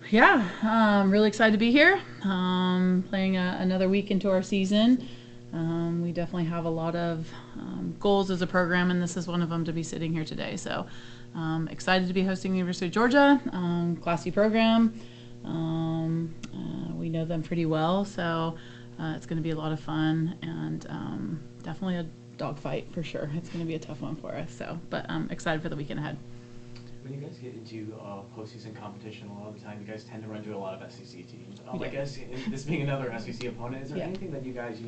Yeah, really excited to be here. Playing another week into our season. We definitely have a lot of goals as a program, and this is one of them to be sitting here today. So excited to be hosting the University of Georgia. Class C program. We know them pretty well, so it's going to be a lot of fun, and definitely a dogfight for sure. It's going to be a tough one for us. So, but I'm excited for the weekend ahead. When you guys get into postseason competition, a lot of the time you guys tend to run into a lot of SEC teams. I guess this being another SEC opponent, is there anything that you guys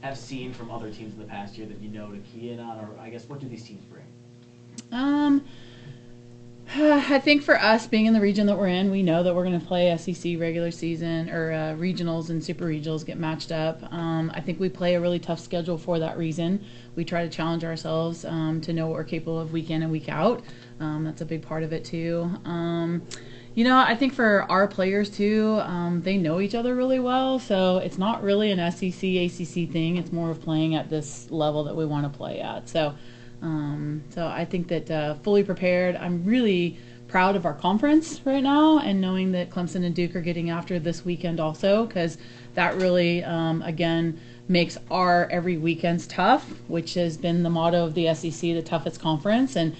have seen from other teams in the past year that to key in on, or I guess what do these teams bring? I think for us, being in the region that we're in, we know that we're going to play SEC regular season or regionals and super regionals get matched up. I think we play a really tough schedule for that reason. We try to challenge ourselves to know what we're capable of week in and week out. That's a big part of it too. I think for our players too, they know each other really well, so it's not really an SEC, ACC thing. It's more of playing at this level that we want to play at. So I think that fully prepared. I'm really proud of our conference right now, and knowing that Clemson and Duke are getting after this weekend also, because that really, again, makes our every weekends tough, which has been the motto of the SEC, the toughest conference. And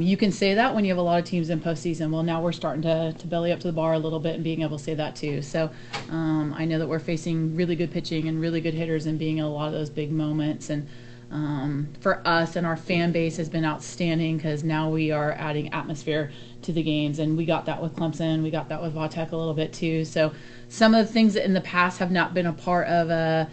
you can say that when you have a lot of teams in postseason. Well, now we're starting to belly up to the bar a little bit and being able to say that too. So I know that we're facing really good pitching and really good hitters and being in a lot of those big moments. And for us and our fan base has been outstanding, because now we are adding atmosphere to the games, and we got that with Clemson, we got that with Vautech a little bit too. So some of the things that in the past have not been a part of a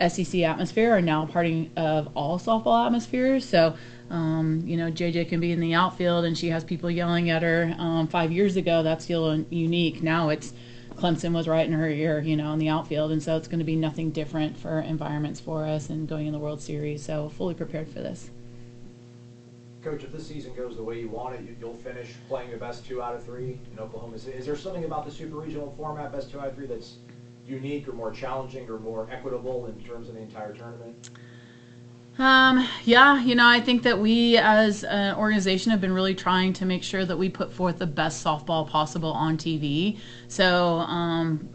SEC atmosphere are now part of all softball atmospheres. So JJ can be in the outfield and she has people yelling at her. 5 years ago, that's still unique. Now it's Clemson was right in her ear, in the outfield. And so it's going to be nothing different for environments for us and going in the World Series. So fully prepared for this. Coach, if this season goes the way you want it, you'll finish playing the best 2 out of 3 in Oklahoma. Is there something about the super regional format, best 2 out of 3, that's unique or more challenging or more equitable in terms of the entire tournament? I think that we as an organization have been really trying to make sure that we put forth the best softball possible on TV. So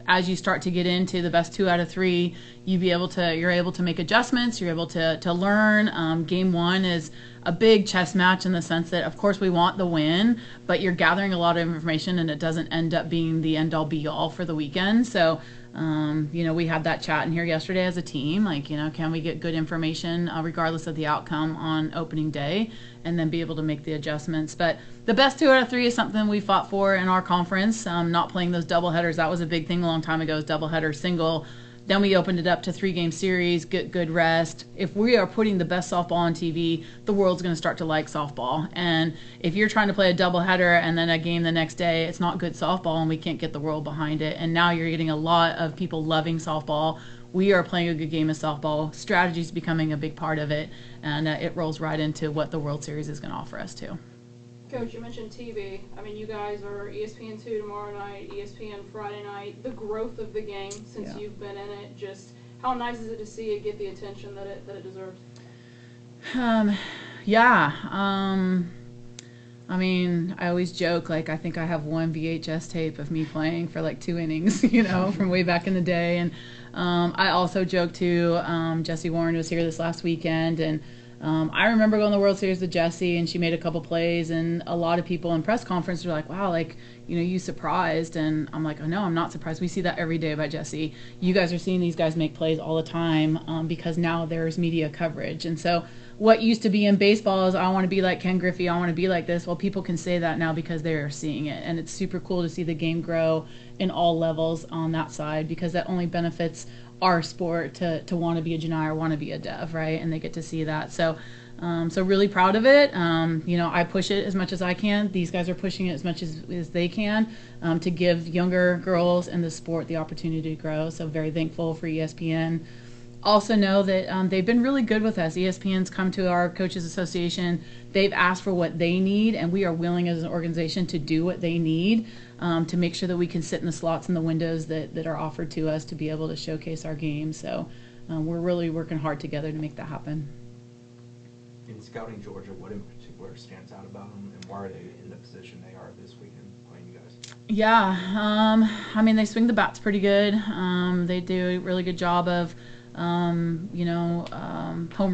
as you start to get into the best 2 out of 3, you're able to make adjustments, you're able to learn. Game 1 is a big chess match in the sense that, of course, we want the win, but you're gathering a lot of information and it doesn't end up being the end-all be-all for the weekend. So we had that chat in here yesterday as a team, can we get good information regardless of the outcome on opening day, and then be able to make the adjustments. But the best 2 out of 3 is something we fought for in our conference, not playing those doubleheaders. That was a big thing a long time ago, is doubleheader, single. Then we opened it up to 3-game series, get good rest. If we are putting the best softball on TV, the world's going to start to like softball. And if you're trying to play a doubleheader and then a game the next day, it's not good softball, and we can't get the world behind it. And now you're getting a lot of people loving softball. We are playing a good game of softball. Strategy is becoming a big part of it, and it rolls right into what the World Series is going to offer us too. Coach, you mentioned TV. I mean, you guys are ESPN2 tomorrow night, ESPN Friday night. The growth of the game since you've been in it, just how nice is it to see it get the attention that it deserves? I mean, I always joke, I think I have one VHS tape of me playing for 2 innings, from way back in the day. And I also joke too, Jessie Warren was here this last weekend, and I remember going to the World Series with Jessie, and she made a couple plays, and a lot of people in press conference were like, wow, you surprised? And I'm like, oh, no, I'm not surprised. We see that every day by Jessie. You guys are seeing these guys make plays all the time because now there's media coverage. And so what used to be in baseball is, I want to be like Ken Griffey, I want to be like this. Well, people can say that now because they are seeing it. And it's super cool to see the game grow in all levels on that side, because that only benefits our sport to want to be a Jahni or want to be a Dev, right? And they get to see that. So really proud of it. I push it as much as I can. These guys are pushing it as much as they can to give younger girls in the sport the opportunity to grow. So very thankful for ESPN. Also know that they've been really good with us. ESPN's come to our Coaches Association. They've asked for what they need, and we are willing as an organization to do what they need to make sure that we can sit in the slots and the windows that are offered to us to be able to showcase our game. So we're really working hard together to make that happen. In scouting Georgia, what in particular stands out about them, and why are they in the position they are this weekend playing you guys? Yeah, I mean, they swing the bats pretty good. They do a really good job of, home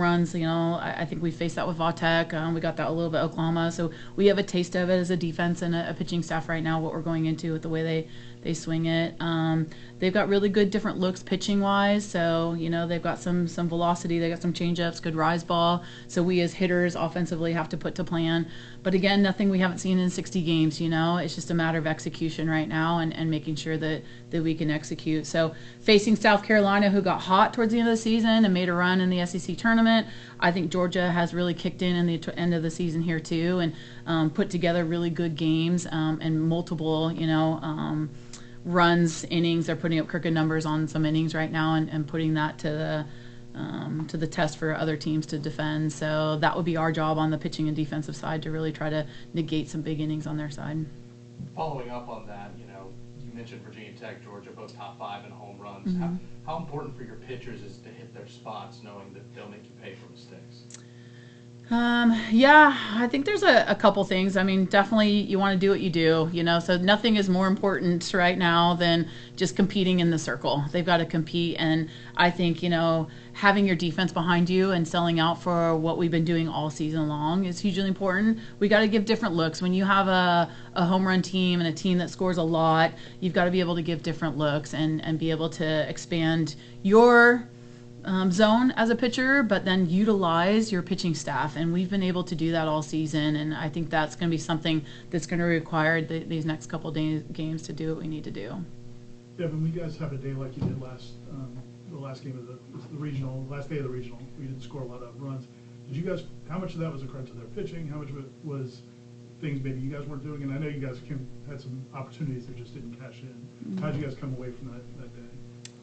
runs. I think we faced that with Vautech. We got that a little bit at Oklahoma. So we have a taste of it as a defense and a pitching staff right now, what we're going into with the way they swing it. They've got really good different looks pitching wise. So, they've got some velocity. They got some changeups, good rise ball. So we as hitters offensively have to put to plan. But again, nothing we haven't seen in 60 games, It's just a matter of execution right now and making sure that we can execute. So facing South Carolina, who got hot towards the end of the season and made a run in the SEC tournament, I think Georgia has really kicked in the end of the season here too and put together really good games and multiple, runs, innings. They're putting up crooked numbers on some innings right now and putting that to the test for other teams to defend. So that would be our job on the pitching and defensive side to really try to negate some big innings on their side. Following up on that, you mentioned Virginia Tech, Georgia, both top 5 in home runs. Mm-hmm. How important for your pitchers is to hit their spots knowing that they'll make you pay for mistakes? Yeah, I think there's a couple things. I mean, definitely you want to do what you do, so nothing is more important right now than just competing in the circle. They've got to compete. And I think, having your defense behind you and selling out for what we've been doing all season long is hugely important. We got to give different looks. When you have a home run team and a team that scores a lot, you've got to be able to give different looks and be able to expand your zone as a pitcher, but then utilize your pitching staff. And we've been able to do that all season. And I think that's going to be something that's going to require these next couple of games to do what we need to do. Devyn, when you guys have a day like you did the last game of the regional, last day of the regional, we didn't score a lot of runs. Did you guys, how much of that was a credit to their pitching? How much of it was things maybe you guys weren't doing? And I know you guys had some opportunities that just didn't cash in. Mm-hmm. How did you guys come away from that day?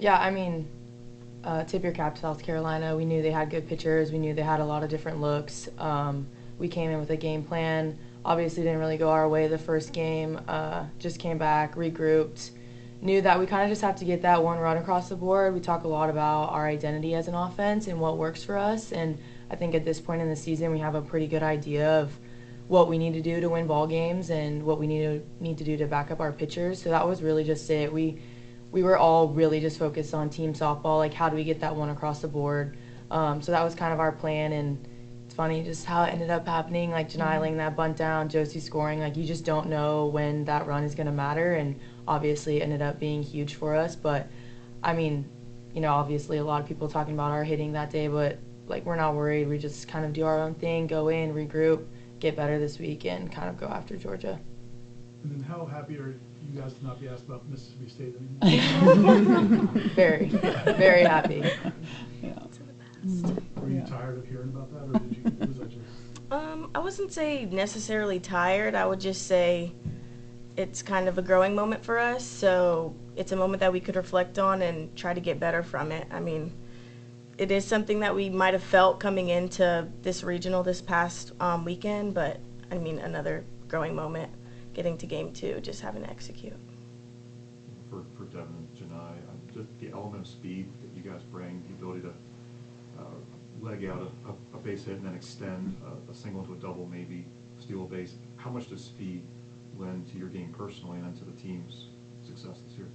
Yeah, I mean, tip your cap to South Carolina. We knew they had good pitchers. We knew they had a lot of different looks. We came in with a game plan. Obviously didn't really go our way the first game. Just came back, regrouped. Knew that we kind of just have to get that one run across the board. We talk a lot about our identity as an offense and what works for us. And I think at this point in the season, we have a pretty good idea of what we need to do to win ball games and what we need to do to back up our pitchers. So that was really just it. We were all really just focused on team softball, like how do we get that one across the board. So that was kind of our plan, and it's funny just how it ended up happening, like Jahni laying that bunt down, Josie scoring. Like you just don't know when that run is going to matter, and obviously it ended up being huge for us. But, I mean, obviously a lot of people talking about our hitting that day, but like we're not worried. We just kind of do our own thing, go in, regroup, get better this week, and kind of go after Georgia. And then how happy are you guys to not be asked about Mississippi State anymore? Very, very happy. Yeah. Were you tired of hearing about that, or was that just? I wouldn't say necessarily tired. I would just say it's kind of a growing moment for us. So it's a moment that we could reflect on and try to get better from it. I mean, it is something that we might have felt coming into this regional this past weekend, but I mean, another growing moment. Getting to game 2, just having to execute. For Devyn and Jahni, just the element of speed that you guys bring, the ability to leg out a base hit and then extend a single into a double, maybe steal a base. How much does speed lend to your game personally and then to the team's success this year?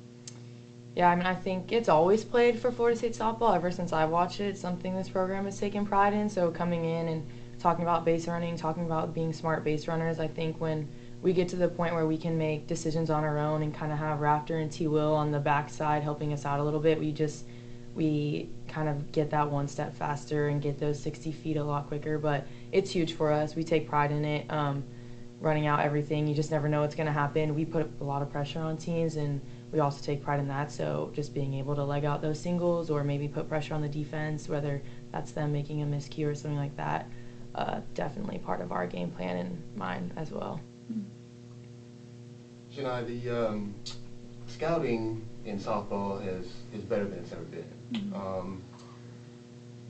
Yeah, I mean, I think it's always played for Florida State softball ever since I've watched it. It's something this program has taken pride in. So coming in and talking about base running, talking about being smart base runners, I think when we get to the point where we can make decisions on our own and kind of have Raptor and T-Will on the backside helping us out a little bit, we kind of get that one step faster and get those 60 feet a lot quicker. But it's huge for us. We take pride in it, running out everything. You just never know what's going to happen. We put a lot of pressure on teams, and we also take pride in that. So just being able to leg out those singles or maybe put pressure on the defense, whether that's them making a miscue or something like that, definitely part of our game plan and mine as well. Jahni, the scouting in softball is better than it's ever been. Mm-hmm.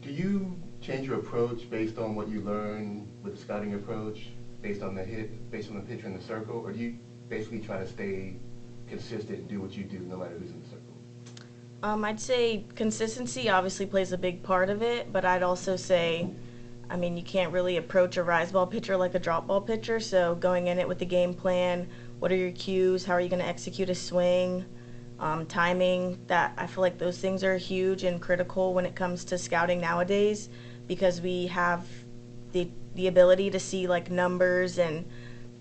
Do you change your approach based on what you learn with the scouting approach, based on the hit, based on the pitcher in the circle, or do you basically try to stay consistent and do what you do no matter who's in the circle? I'd say consistency obviously plays a big part of it, but I'd also say, I mean, you can't really approach a rise ball pitcher like a drop ball pitcher, so going in it with the game plan, what are your cues, how are you going to execute a swing, timing. That I feel like those things are huge and critical when it comes to scouting nowadays, because we have the ability to see like numbers and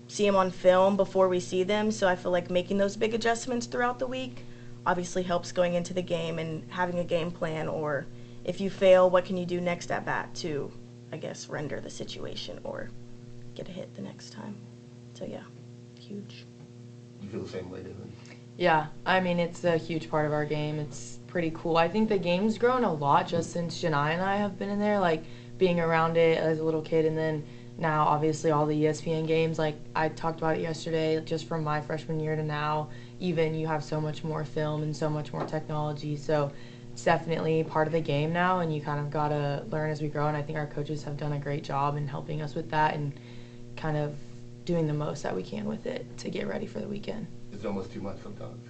see them on film before we see them. So I feel like making those big adjustments throughout the week obviously helps going into the game and having a game plan, or if you fail, what can you do next at bat to, I guess, render the situation or get a hit the next time. So yeah, huge. You feel the same way, Devyn? Yeah, I mean, it's a huge part of our game. It's pretty cool. I think the game's grown a lot just since Jahni and I have been in there, like being around it as a little kid, and then now obviously all the ESPN games. Like I talked about it yesterday, just from my freshman year to now, even you have so much more film and so much more technology. So it's definitely part of the game now, and you kind of got to learn as we grow, and I think our coaches have done a great job in helping us with that and kind of doing the most that we can with it to get ready for the weekend. It's almost too much sometimes.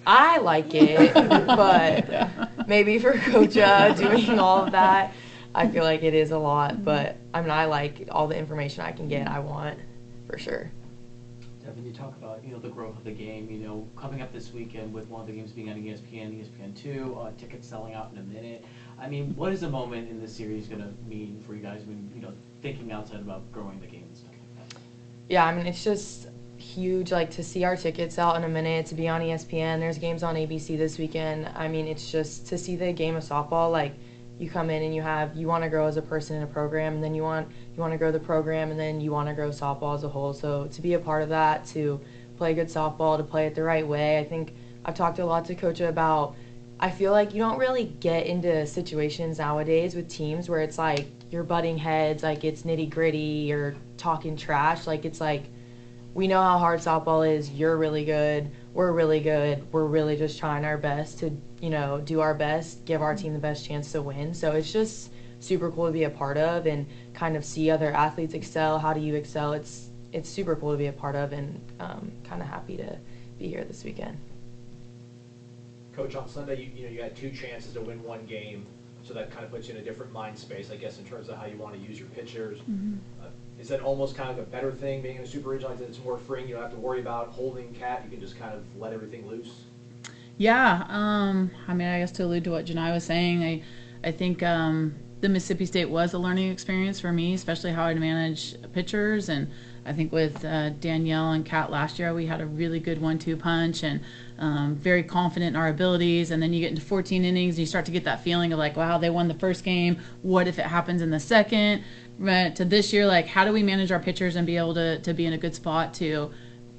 I like it, but maybe for Coach doing all of that, I feel like it is a lot. But I mean, I like all the information I can get. I want, for sure. Devyn, you talk about the growth of the game. Coming up this weekend with one of the games being on ESPN, ESPN2, tickets selling out in a minute. I mean, what is a moment in this series going to mean for you guys when thinking outside about growing the game and stuff like that? Yeah, I mean, it's just huge, like, to see our tickets out in a minute, to be on ESPN. There's games on ABC this weekend. I mean, it's just to see the game of softball. Like, you come in and you want to grow as a person in a program, and then you want to grow the program, and then you want to grow softball as a whole. So to be a part of that, to play good softball, to play it the right way. I think I've talked a lot to Coach about, I feel like you don't really get into situations nowadays with teams where it's like you're butting heads, like it's nitty gritty, you're talking trash. Like, it's like, we know how hard softball is. You're really good. We're really good. We're really just trying our best to, do our best, give our team the best chance to win. So it's just super cool to be a part of and kind of see other athletes excel. How do you excel? It's super cool to be a part of, and kind of happy to be here this weekend. Coach, on Sunday, you had 2 chances to win 1 game, so that kind of puts you in a different mind space, I guess, in terms of how you want to use your pitchers. Mm-hmm. Is that almost kind of a better thing, being in a super regional like that? It's more freeing. You don't have to worry about holding Cat. You can just kind of let everything loose. Yeah. I mean, I guess to allude to what Jahni was saying, I think the Mississippi State was a learning experience for me, especially how to manage pitchers. And I think with Danielle and Kat last year, we had a really good 1-2 punch and very confident in our abilities. And then you get into 14 innings and you start to get that feeling of like, wow, they won the first game. What if it happens in the second? But to this year, like, how do we manage our pitchers and be able to be in a good spot to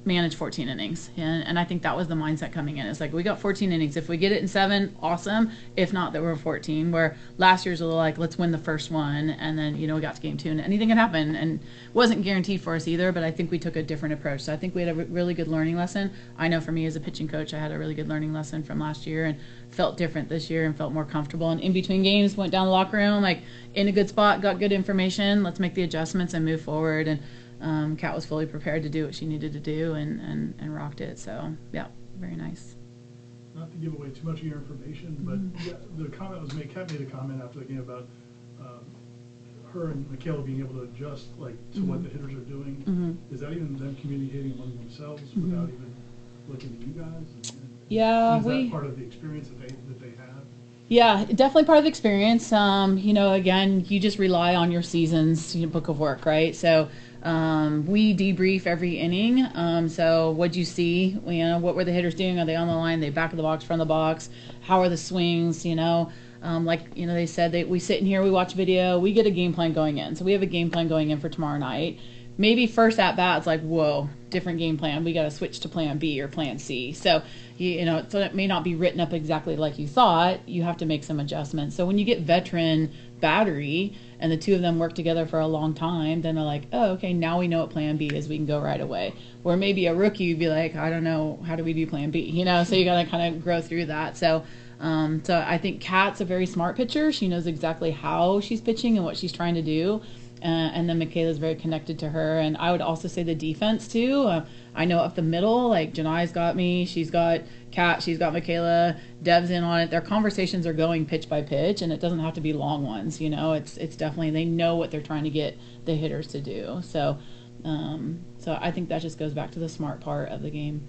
manage 14 innings? And I think that was the mindset coming in. It's like, we got 14 innings. If we get it in 7, awesome. If not, that we're 14. Where last year's was like, let's win the first one, and then we got to game 2, and anything can happen. And it wasn't guaranteed for us either, but I think we took a different approach. So I think we had a really good learning lesson. I know for me as a pitching coach, I had a really good learning lesson from last year, and felt different this year and felt more comfortable. And in between games, went down the locker room, like, in a good spot, got good information. Let's make the adjustments and move forward. And Kat was fully prepared to do what she needed to do and rocked it. So, yeah, very nice. Not to give away too much of your information, but yeah, the comment was made, Kat made a comment after the game about her and Michaela being able to adjust, like, to what the hitters are doing. Is that even them communicating among themselves without even looking at you guys? Yeah, is that part of the experience that they have? Yeah, definitely part of the experience. Again, you just rely on your season's book of work, right? So we debrief every inning. So what'd you see? What were the hitters doing? Are they on the line? Are they back of the box, front of the box? How are the swings? They said we sit in here, we watch video, we get a game plan going in. So we have a game plan going in for tomorrow night. Maybe first at bat, it's like, whoa, different game plan. We got to switch to plan B or plan C. So, so it may not be written up exactly like you thought. You have to make some adjustments. So when you get veteran battery and the two of them work together for a long time, then they're like, oh, okay, now we know what plan B is. We can go right away. Where maybe a rookie would be like, I don't know, how do we do plan B? So you got to kind of grow through that. So I think Kat's a very smart pitcher. She knows exactly how she's pitching and what she's trying to do. And then Michaela's very connected to her. And I would also say the defense, too. I know up the middle, like, Jahni's got me. She's got Kat. She's got Michaela. Dev's in on it. Their conversations are going pitch by pitch, and it doesn't have to be long ones. It's definitely, they know what they're trying to get the hitters to do. So So I think that just goes back to the smart part of the game.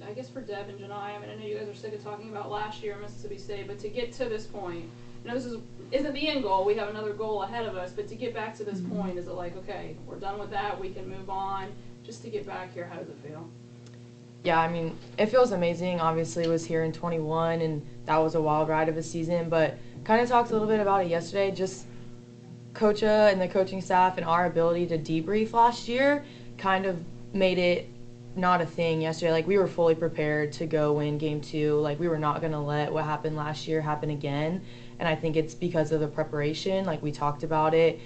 I guess for Deb and Jahni, I mean, I know you guys are sick of talking about last year at Mississippi State, but to get to this point, I know this isn't the end goal. We have another goal ahead of us, but to get back to this point, is it like, okay, we're done with that, we can move on? Just to get back here, how does it feel? Yeah, I mean, it feels amazing. Obviously, was here in 21, and that was a wild ride of a season, but kind of talked a little bit about it yesterday, just Coacha and the coaching staff and our ability to debrief last year kind of made it not a thing yesterday. Like, we were fully prepared to go win game 2. Like, we were not going to let what happened last year happen again. And I think it's because of the preparation. Like, we talked about it.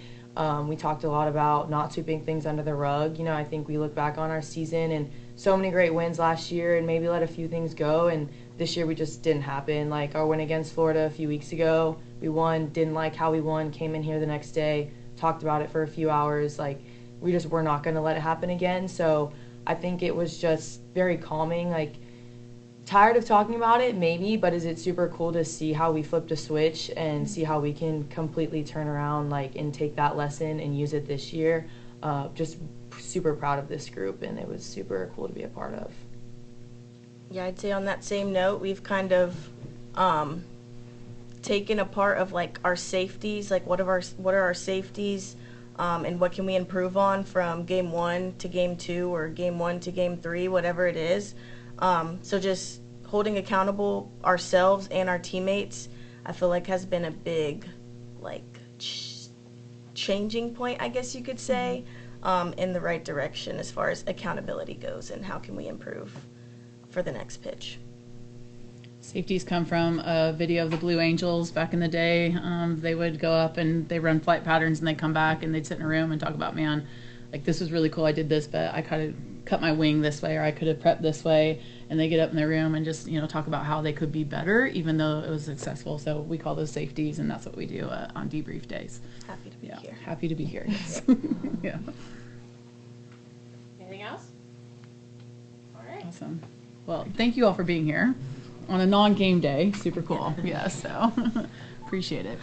We talked a lot about not sweeping things under the rug. You know, I think we look back on our season and so many great wins last year and maybe let a few things go. And this year we just didn't happen. Like, our win against Florida a few weeks ago, we won, didn't like how we won, came in here the next day, talked about it for a few hours. Like, we just were not going to let it happen again. So I think it was just very calming. Like, tired of talking about it, maybe, but is it super cool to see how we flipped a switch and see how we can completely turn around, like, and take that lesson and use it this year. Just super proud of this group, and it was super cool to be a part of. Yeah, I'd say on that same note, we've kind of taken a part of, like, our safeties, like what are our safeties, and what can we improve on from game 1 to game 2 or game 1 to game 3, whatever it is. So just holding accountable ourselves and our teammates, I feel like has been a big, like, changing point, I guess you could say, in the right direction as far as accountability goes and how can we improve for the next pitch. Safeties come from a video of the Blue Angels back in the day. They would go up and they run flight patterns and they come back and they'd sit in a room and talk about, man, like, this was really cool, I did this, but I kind of cut my wing this way, or I could have prepped this way. And they get up in their room and just, you know, talk about how they could be better even though it was successful. So we call those safeties, and that's what we do on debrief days. Happy to be here. Happy to be here, yes. Yeah. Anything else? All right. Awesome. Well, thank you all for being here on a non-game day. Super cool. Yeah, so appreciate it.